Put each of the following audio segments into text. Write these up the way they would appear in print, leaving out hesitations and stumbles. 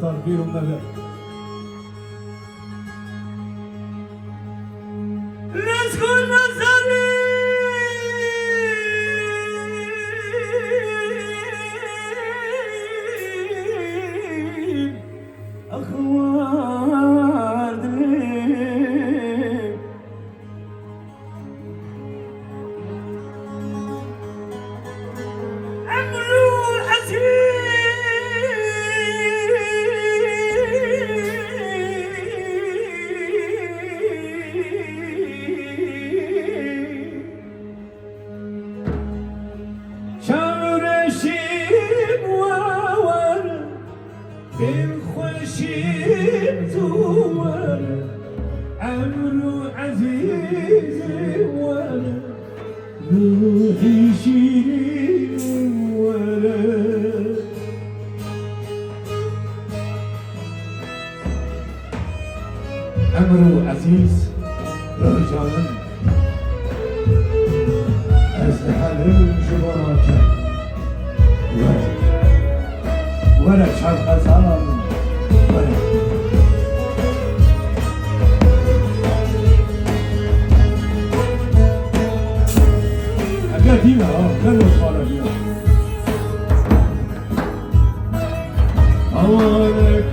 تار بیرون نده رزق نظری اخوار دلیم عمرو بالخوشيم زور عمرو عزيز ورا روحي شيرين ورا عمرو عزيز رجالم أزحلم جبراتا ولا شاب غزال ولا قديمة كانوا صالحين أولك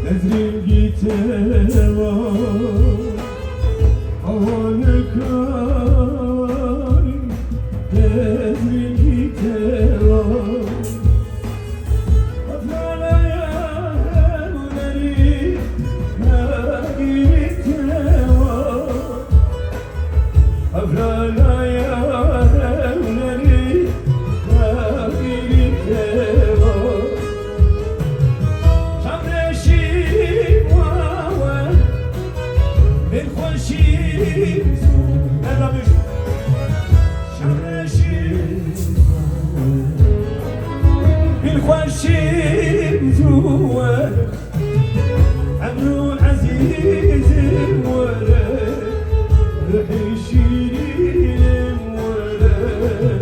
نزرين جيتوا أولك نزرين جيتوا بالخوشيم زور عمرو عزيز ورا روحي شيرين ورا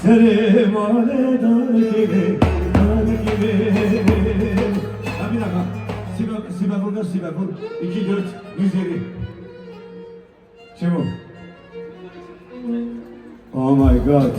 Serim ale dar gibi Ha bir dakika Sibe burada Sibe vur 2 4 107 Çabuk Oh my god